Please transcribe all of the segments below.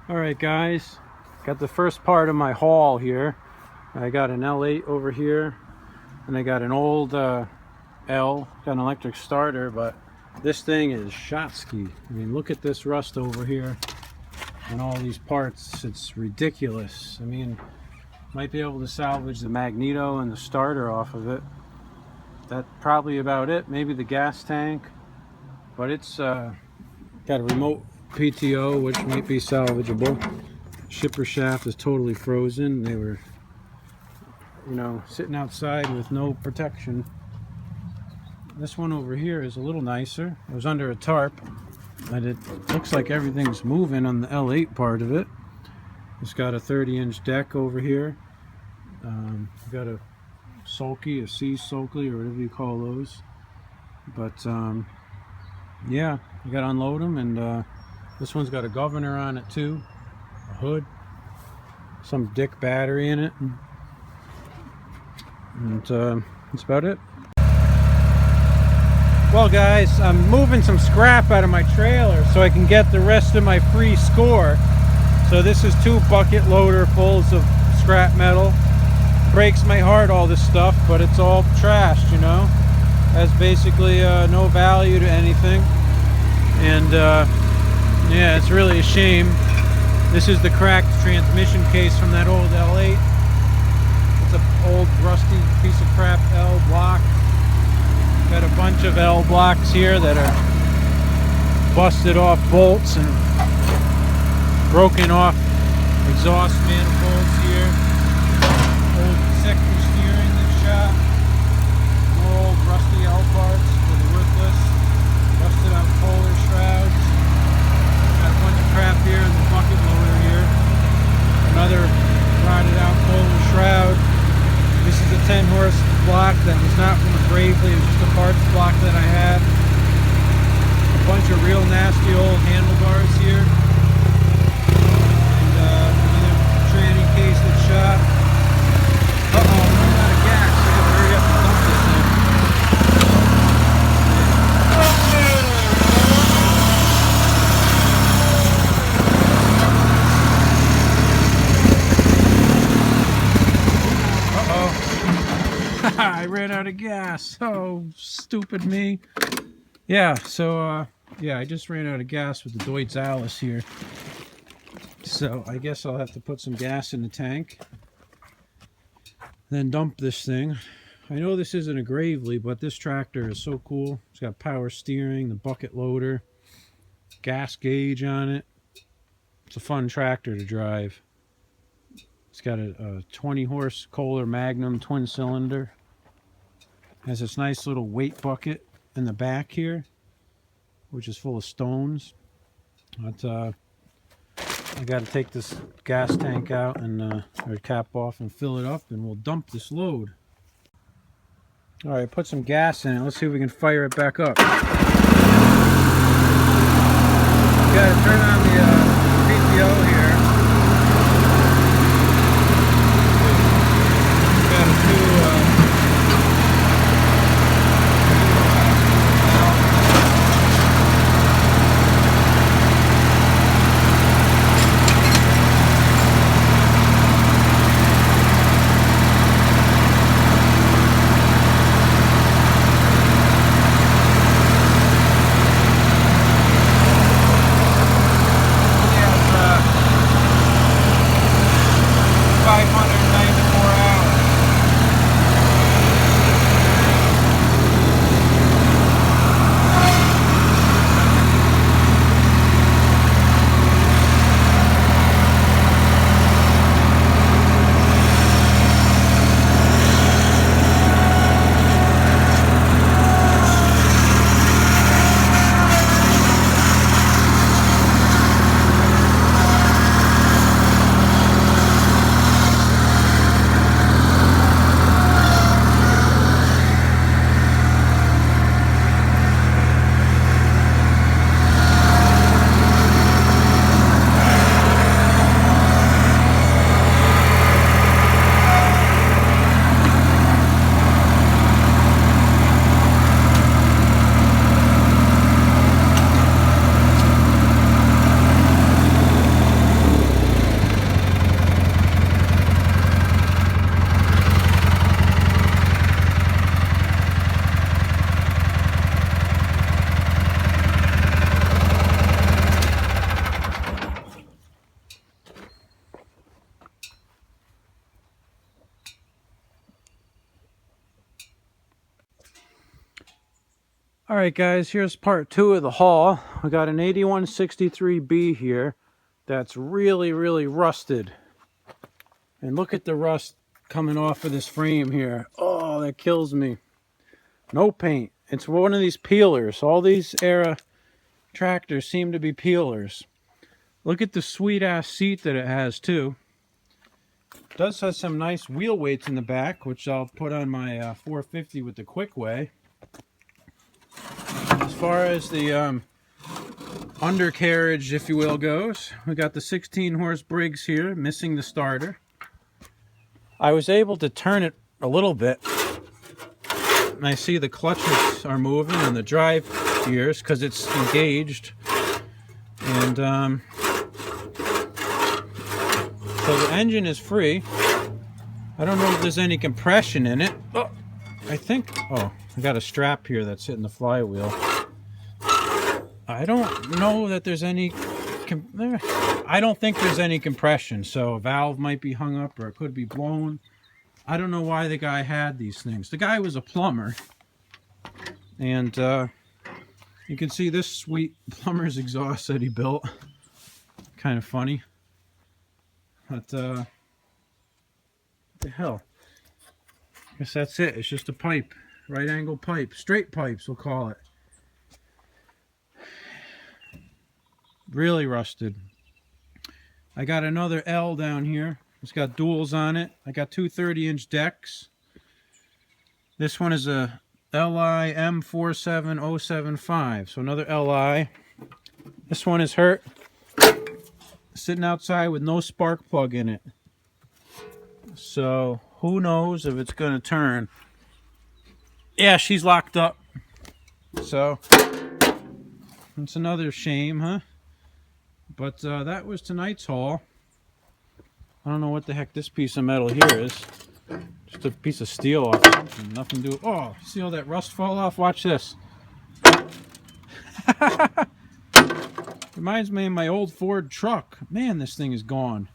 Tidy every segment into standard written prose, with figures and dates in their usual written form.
All right, guys, got the first part of my haul here. I got an L8 over here, and I got an old L, got an electric starter, but this thing is shot ski. I mean, look at this rust over here and all these parts. It's ridiculous. I mean, might be able to salvage the magneto and the starter off of it. That's probably about it. Maybe the gas tank, but it's got a remote PTO, which might be salvageable. Shipper shaft is totally frozen. They were, sitting outside with no protection. This one over here is a little nicer. It was under a tarp, and it looks like everything's moving on the L8 part of it. It's got a 30-inch deck over here. Got a sulky, a sea sulky, or whatever you call those. But yeah, you got to unload them, and this one's got a governor on it too, a hood, some dick battery in it, and that's about it. Well, guys, I'm moving some scrap out of my trailer so I can get the rest of my free score. So this is 2 bucket loader fulls of scrap metal. Breaks my heart, all this stuff, but it's all trashed, has basically no value to anything. And yeah, it's really a shame. This is the cracked transmission case from that old L8. It's an old rusty piece of crap L block. Got a bunch of L blocks here that are busted off bolts and broken off exhaust manifolds here. Old sector steering that's shot. More old rusty L parts that are worthless. Rusted out Kohler shrouds. Got a bunch of crap here in the bucket loader here. Another rotted out Kohler shroud. This is a 10 horse block that was not from a Gravely, it was just a parts block that I had. A bunch of real nasty old handlebars here. And another tranny case that's shot. Uh-oh, I'm running out of gas. I gotta hurry up and dump this thing. I ran out of gas. Oh, stupid me. Yeah, so yeah, I just ran out of gas with the Deutz Alice here. So I guess I'll have to put some gas in the tank, then dump this thing. I know this isn't a Gravely, but this tractor is so cool. It's got power steering, the bucket loader, gas gauge on it. It's a fun tractor to drive. It's got a 20 horse Kohler Magnum twin cylinder. Has this nice little weight bucket in the back here, which is full of stones. But I got to take this gas tank out and or cap off and fill it up, and we'll dump this load. All right, put some gas in it. Let's see if we can fire it back up. Got to turn on the PTO here. All right, guys, here's part 2 of the haul. We got an 8163B here that's really, really rusted. And look at the rust coming off of this frame here. Oh, that kills me. No paint. It's one of these peelers. All these era tractors seem to be peelers. Look at the sweet ass seat that it has too. It does have some nice wheel weights in the back, which I'll put on my 450 with the Quickway. As far as the undercarriage, if you will, goes, we got the 16 horse Briggs here, missing the starter. I was able to turn it a little bit, and I see the clutches are moving and the drive gears because it's engaged. And so the engine is free. I don't know if there's any compression in it. Oh, I got a strap here that's hitting the flywheel. I don't know that there's any, I don't think there's any compression, so a valve might be hung up or it could be blown. I don't know why the guy had these things. The guy was a plumber, and you can see this sweet plumber's exhaust that he built. Kind of funny. But, what the hell? I guess that's it. It's just a pipe. Right angle pipe. Straight pipes, we'll call it. Really rusted. I got another L down here. It's got duals on it. I got two 30-inch decks. This one is a LI M47075. So another LI. This one is hurt. Sitting outside with no spark plug in it. So who knows if it's going to turn. Yeah, she's locked up. So it's another shame, huh? But that was tonight's haul. I don't know what the heck this piece of metal here is. Just a piece of steel off something. Nothing to do. Oh, see all that rust fall off? Watch this. Reminds me of my old Ford truck. Man, this thing is gone.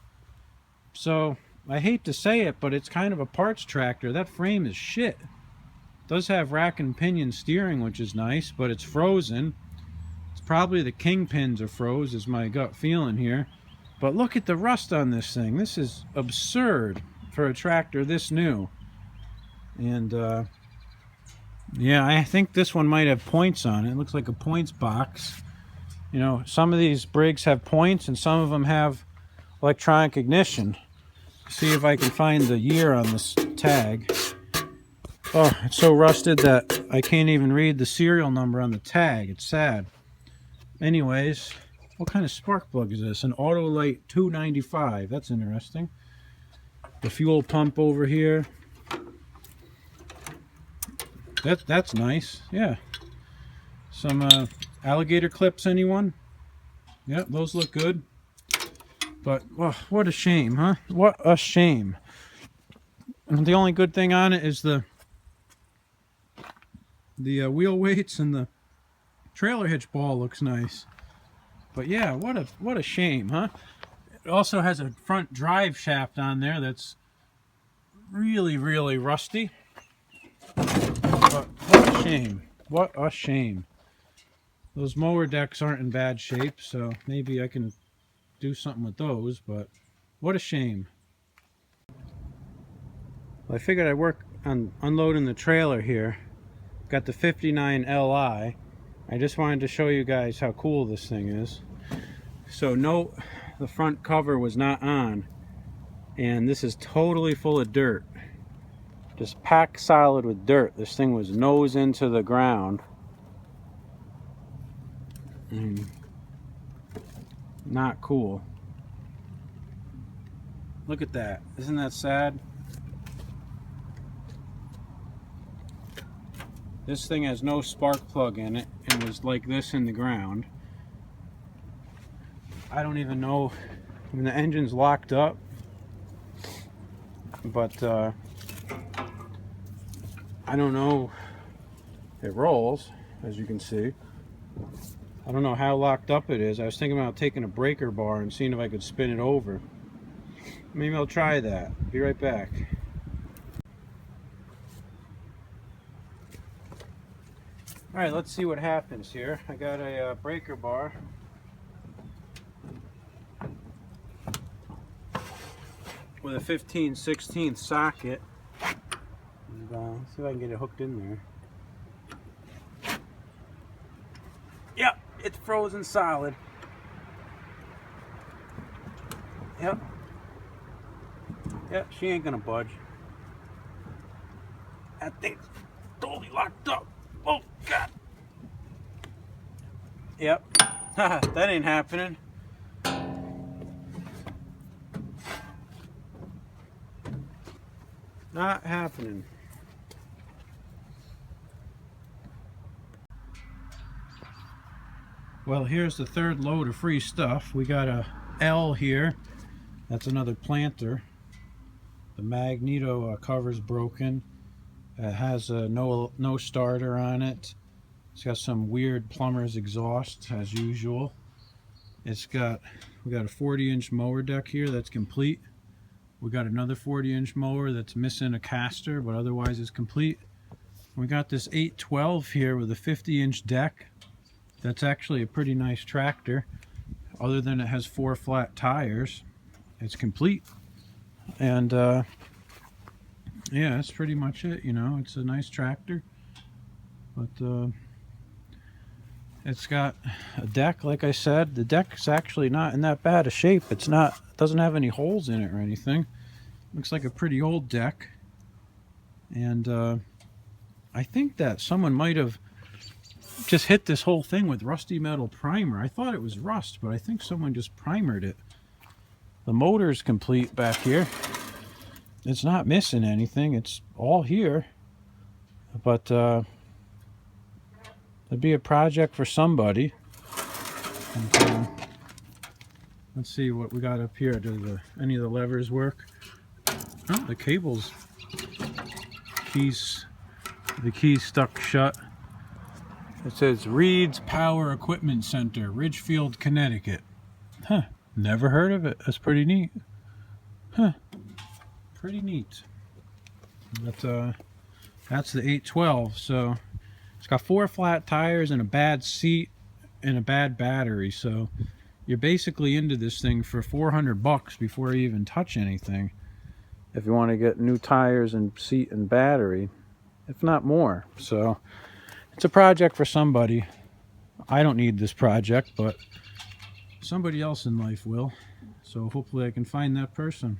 So, I hate to say it, but it's kind of a parts tractor. That frame is shit. It does have rack and pinion steering, which is nice, but it's frozen. It's probably the kingpins are froze, is my gut feeling here. But look at the rust on this thing. This is absurd for a tractor this new. And, yeah, I think this one might have points on it. It looks like a points box. You know, some of these Briggs have points and some of them have electronic ignition. See if I can find the year on this tag. Oh, it's so rusted that I can't even read the serial number on the tag. It's sad. Anyways, what kind of spark plug is this? An Autolite 295. That's interesting. The fuel pump over here. That's nice. Yeah. Some alligator clips, anyone? Yep, those look good. But, well, what a shame, huh? What a shame. And the only good thing on it is the wheel weights, and the trailer hitch ball looks nice. But yeah, what a shame, huh? It also has a front drive shaft on there that's really, really rusty. But what a shame. What a shame. Those mower decks aren't in bad shape, so maybe I can do something with those, but what a shame. Well, I figured I'd work on unloading the trailer here. Got the 59 Li. I just wanted to show you guys how cool this thing is. So note, the front cover was not on, and this is totally full of dirt. Just packed solid with dirt. This thing was nose into the ground. Not cool. Look at that. Isn't that sad? This thing has no spark plug in it and was like this in the ground. I don't even know. I mean, the engine's locked up, but I don't know. It rolls, as you can see. I don't know how locked up it is. I was thinking about taking a breaker bar and seeing if I could spin it over. Maybe I'll try that. Be right back. All right, let's see what happens here. I got a breaker bar. With a 15/16 socket. And, let's see if I can get it hooked in there. Yep, it's frozen solid. Yep. Yep, she ain't gonna budge. That thing's totally locked up. Oh, God. Yep. That ain't happening. Not happening. Well, here's the third load of free stuff. We got a L here. That's another planter. The magneto cover's broken. It has no starter on it. It's got some weird plumber's exhaust as usual. We got a 40-inch mower deck here that's complete. We got another 40-inch mower that's missing a caster, but otherwise it's complete. We got this 812 here with a 50-inch deck. That's actually a pretty nice tractor. Other than it has 4 flat tires, it's complete. And yeah, that's pretty much it. You know, it's a nice tractor, but it's got a deck. Like I said, the deck's actually not in that bad a shape. It doesn't have any holes in it or anything. Looks like a pretty old deck. And I think that someone might have just hit this whole thing with rusty metal primer. I thought it was rust, but I think someone just primered it. The motor's complete back here. It's not missing anything. It's all here. But it'd be a project for somebody. And, let's see what we got up here. Do any of the levers work? Oh, the cables. The key's stuck shut. It says Reed's Power Equipment Center, Ridgefield, Connecticut. Huh, never heard of it. That's pretty neat. Huh, pretty neat. But that's the 812. So it's got 4 flat tires and a bad seat and a bad battery. So you're basically into this thing for $400 before you even touch anything. If you want to get new tires and seat and battery, if not more. So it's a project for somebody. I don't need this project, but somebody else in life will. So hopefully I can find that person.